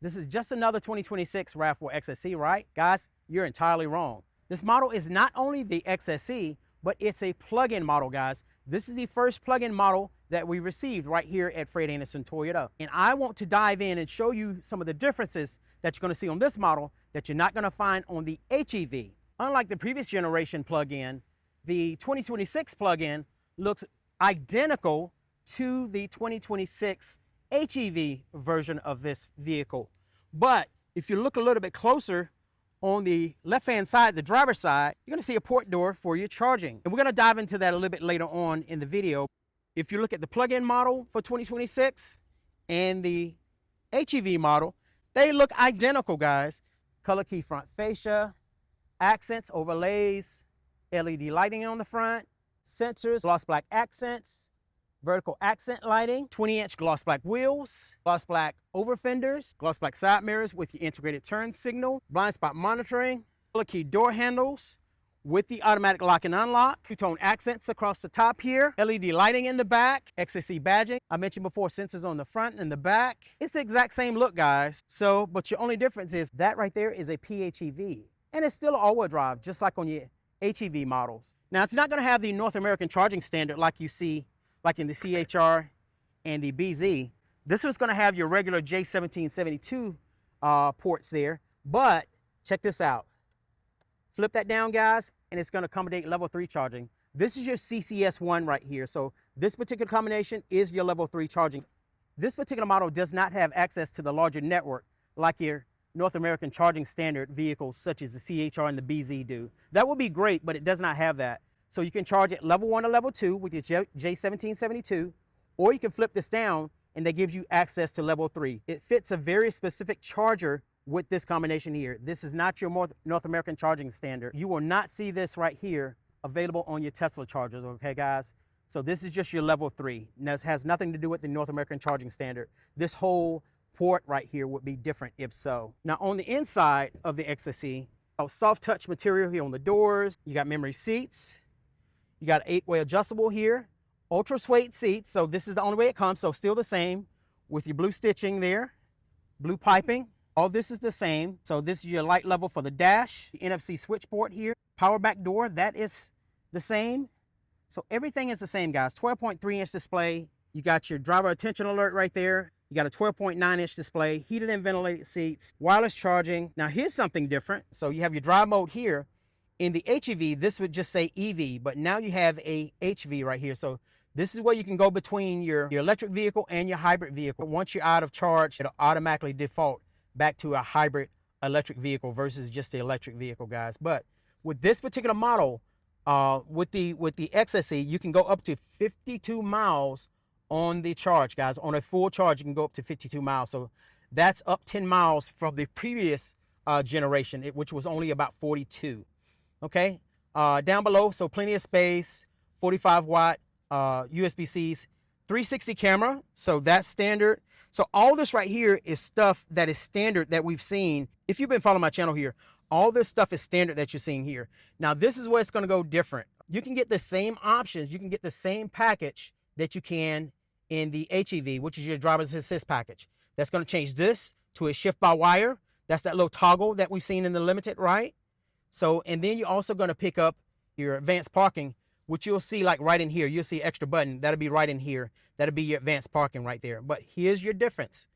This is just another 2026 RAV4 XSE, right? Guys, you're entirely wrong. This model is not only the XSE, but it's a plug-in model, guys. This is the first plug-in model that we received right here at Fred Anderson Toyota. And I want to dive in and show you some of the differences that you're gonna see on this model that you're not gonna find on the HEV. Unlike the previous generation plug-in, the 2026 plug-in looks identical to the 2026 HEV version of this vehicle. But if you look a little bit closer on the left-hand side, the driver's side, you're gonna see a port door for your charging. And we're gonna dive into that a little bit later on in the video. If you look at the plug-in model for 2026 and the HEV model, they look identical, guys. Color key front fascia, accents, overlays, LED lighting on the front, sensors, gloss black accents, vertical accent lighting, 20-inch gloss black wheels, gloss black over fenders, gloss black side mirrors with your integrated turn signal, blind spot monitoring, color key door handles with the automatic lock and unlock, two-tone accents across the top here, LED lighting in the back, XSE badging. I mentioned before, sensors on the front and the back. It's the exact same look, guys. So, but your only difference is that right there is a PHEV. And it's still all-wheel drive, just like on your HEV models. Now, it's not gonna have the North American charging standard like you see like in the CHR and the BZ. This is gonna have your regular J1772 ports there, but check this out. Flip that down, guys, and it's gonna accommodate level 3 charging. This is your CCS1 right here. So this particular combination is your level 3 charging. This particular model does not have access to the larger network like your North American charging standard vehicles such as the CHR and the BZ do. That would be great, but it does not have that. So you can charge it level 1 or level 2 with your J1772, or you can flip this down and that gives you access to level 3. It fits a very specific charger with this combination here. This is not your North American charging standard. You will not see this right here available on your Tesla chargers, okay, guys? So this is just your level 3. Now, this has nothing to do with the North American charging standard. This whole port right here would be different if so. Now, on the inside of the XSE, soft touch material here on the doors. You got memory seats. You got an 8-way adjustable here, ultra suede seats. So this is the only way it comes. So still the same with your blue stitching there, blue piping. All this is the same. So this is your light level for the dash, the NFC switch port here, power back door, that is the same. So everything is the same, guys. 12.3-inch display. You got your driver attention alert right there. You got a 12.9-inch display, heated and ventilated seats, wireless charging. Now here's something different. So you have your drive mode here. In the HEV, this would just say EV, but now you have a HV right here. So this is where you can go between your electric vehicle and your hybrid vehicle. Once you're out of charge, it'll automatically default back to a hybrid electric vehicle versus just the electric vehicle, guys. But with this particular model, with the XSE, you can go up to 52 miles on the charge, guys. On a full charge, you can go up to 52 miles. So that's up 10 miles from the previous generation, which was only about 42. Okay, down below, so plenty of space, 45-watt USB-Cs, 360 camera, so that's standard. So all this right here is stuff that is standard that we've seen. If you've been following my channel here, all this stuff is standard that you're seeing here. Now, this is where it's gonna go different. You can get the same options, you can get the same package that you can in the HEV, which is your driver's assist package. That's gonna change this to a shift by wire. That's that little toggle that we've seen in the Limited, right? So, and then you're also going to pick up your advanced parking, which you'll see like right in here. You'll see extra button. That'll be right in here. That'll be your advanced parking right there. But here's your difference.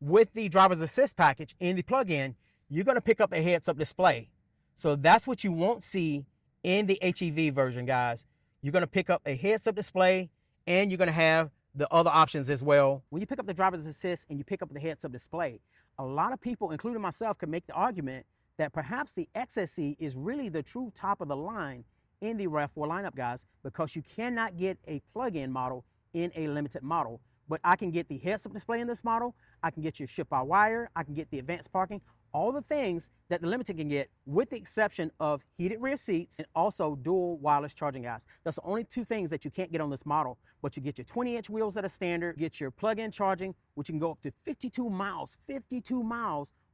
With the driver's assist package in the plug-in, you're going to pick up a heads-up display. So that's what you won't see in the HEV version, guys. You're going to pick up a heads-up display and you're going to have the other options as well. When you pick up the driver's assist and you pick up the heads-up display, a lot of people, including myself, can make the argument that perhaps the XSE is really the true top of the line in the RAV4 lineup, guys, because you cannot get a plug-in model in a Limited model. But I can get the heads-up display in this model, I can get your shift-by-wire, I can get the advanced parking, all the things that the Limited can get, with the exception of heated rear seats and also dual wireless charging, guys. That's the only two things that you can't get on this model, but you get your 20-inch wheels that are standard, get your plug-in charging, which you can go up to 52 miles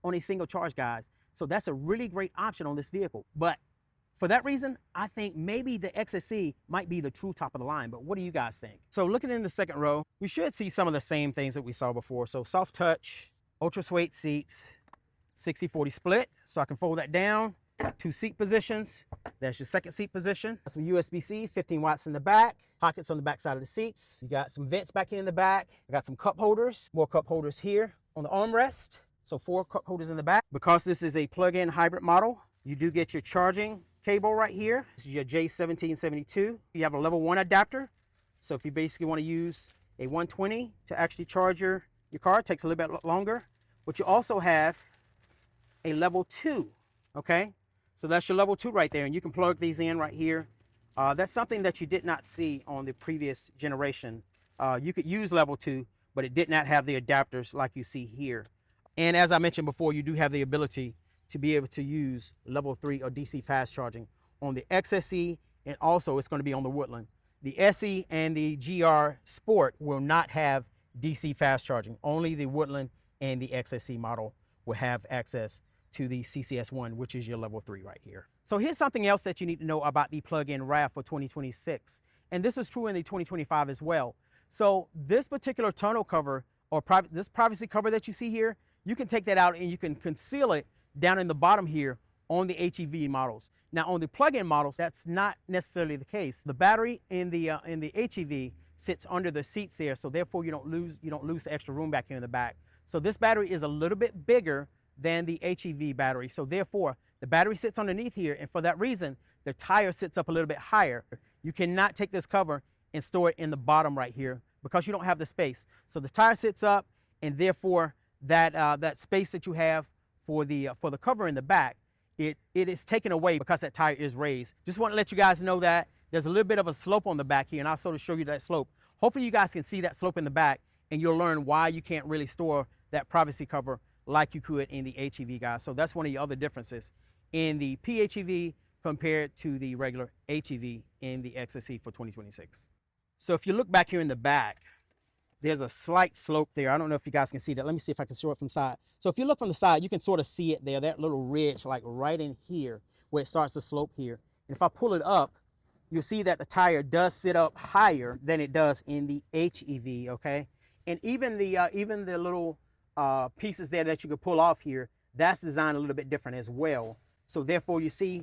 on a single charge, guys. So that's a really great option on this vehicle. But for that reason, I think maybe the XSE might be the true top of the line. But what do you guys think? So looking in the second row, we should see some of the same things that we saw before. So soft touch, ultra suede seats, 60-40 split. So I can fold that down. 2 seat positions. There's your second seat position. Some USB-Cs, 15 watts in the back. Pockets on the back side of the seats. You got some vents back here in the back. I got some cup holders. More cup holders here on the armrest. So 4 cup holders in the back. Because this is a plug-in hybrid model, you do get your charging cable right here. This is your J1772. You have a level 1 adapter. So if you basically want to use a 120 to actually charge your car, it takes a little bit longer. But you also have a level 2, okay? So that's your level 2 right there, and you can plug these in right here. That's something that you did not see on the previous generation. You could use level 2, but it did not have the adapters like you see here. And as I mentioned before, you do have the ability to be able to use level 3 or DC fast charging on the XSE, and also it's going to be on the Woodland. The SE and the GR Sport will not have DC fast charging. Only the Woodland and the XSE model will have access to the CCS1, which is your level 3 right here. So here's something else that you need to know about the plug-in RAV for 2026. And this is true in the 2025 as well. So this particular tonneau cover, or this privacy cover that you see here, you can take that out and you can conceal it down in the bottom here on the HEV models. Now on the plug-in models, that's not necessarily the case. The battery in the HEV sits under the seats there, so therefore you don't lose the extra room back here in the back. So this battery is a little bit bigger than the HEV battery. So therefore, the battery sits underneath here, and for that reason, the tire sits up a little bit higher. You cannot take this cover and store it in the bottom right here because you don't have the space. So the tire sits up, and therefore that space that you have for the cover in the back, it is taken away because that tire is raised. Just want to let you guys know that there's a little bit of a slope on the back here, and I'll sort of show you that slope. Hopefully you guys can see that slope in the back, and you'll learn why you can't really store that privacy cover like you could in the HEV, guys. So that's one of the other differences in the PHEV compared to the regular HEV in the XSE for 2026. So if you look back here in the back, there's a slight slope there. I don't know if you guys can see that. Let me see if I can show it from the side. So if you look from the side, you can sort of see it there, that little ridge like right in here where it starts to slope here. And if I pull it up, you'll see that the tire does sit up higher than it does in the HEV, okay? And even the little pieces there that you could pull off here, that's designed a little bit different as well. So therefore you see,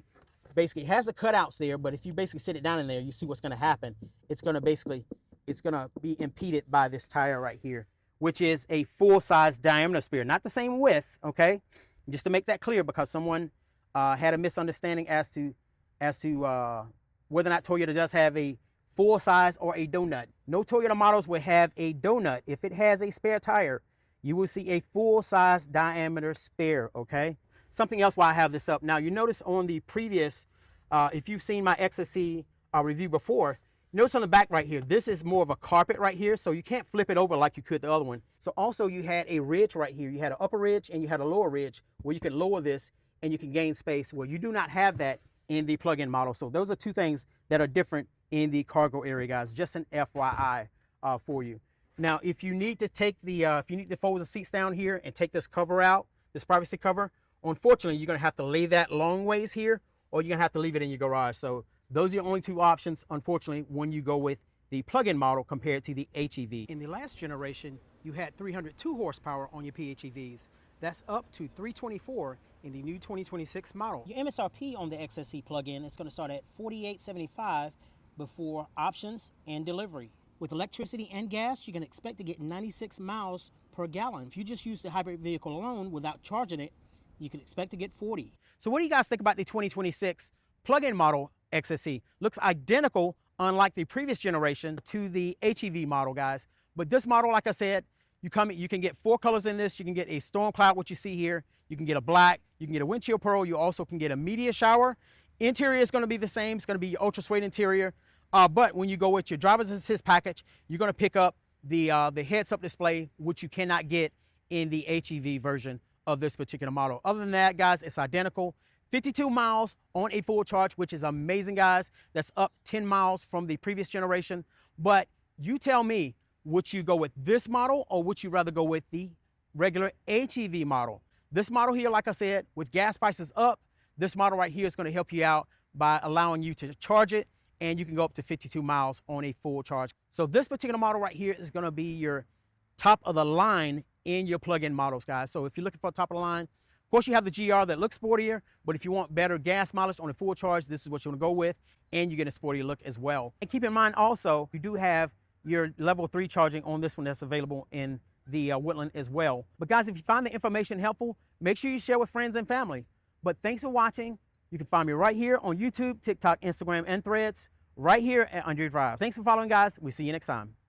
basically it has the cutouts there, but if you basically sit it down in there, you see what's gonna happen. It's gonna be impeded by this tire right here, which is a full-size diameter spare, not the same width, okay? Just to make that clear, because someone had a misunderstanding as to whether or not Toyota does have a full size or a donut. No Toyota models will have a donut. If it has a spare tire, you will see a full size diameter spare, okay? Something else while I have this up. Now you notice on the previous, if you've seen my XSE review before, notice on the back right here, this is more of a carpet right here, so you can't flip it over like you could the other one. So also you had a ridge right here. You had an upper ridge and you had a lower ridge where you could lower this and you can gain space, where you do not have that in the plug-in model. So those are two things that are different in the cargo area, guys. Just an FYI for you. Now, if you need to take the, if you need to fold the seats down here and take this cover out, this privacy cover, unfortunately, you're gonna have to lay that long ways here, or you're gonna have to leave it in your garage. So those are your only two options, unfortunately, when you go with the plug-in model compared to the HEV. In the last generation, you had 302 horsepower on your PHEVs. That's up to 324 in the new 2026 model. Your MSRP on the XSE plug-in is going to start at $48.75 before options and delivery. With electricity and gas, you can expect to get 96 miles per gallon. If you just use the hybrid vehicle alone without charging it, you can expect to get 40. So what do you guys think about the 2026 plug-in model XSE? Looks identical, unlike the previous generation, to the HEV model, guys. But this model, like I said, you can get 4 colors in this. You can get a storm cloud, what you see here. You can get a black. You can get a windshield pearl. You also can get a meteor shower. Interior is going to be the same. It's going to be your ultra suede interior. But when you go with your driver's assist package, you're going to pick up the heads-up display, which you cannot get in the HEV version of this particular model. Other than that, guys, it's identical. 52 miles on a full charge, which is amazing, guys. That's up 10 miles from the previous generation. But you tell me, would you go with this model, or would you rather go with the regular HEV model? This model here, like I said, with gas prices up, this model right here is going to help you out by allowing you to charge it, and you can go up to 52 miles on a full charge. So this particular model right here is going to be your top of the line in your plug-in models, guys. So if you're looking for top of the line, of course you have the GR that looks sportier, but if you want better gas mileage on a full charge, this is what you want to go with, and you get a sportier look as well. And keep in mind also, you do have your level 3 charging on this one that's available in the Woodland as well. But guys, if you find the information helpful, make sure you share with friends and family. But thanks for watching. You can find me right here on YouTube, TikTok, Instagram, and Threads, right here at Under Your Drive. Thanks for following, guys. We'll see you next time.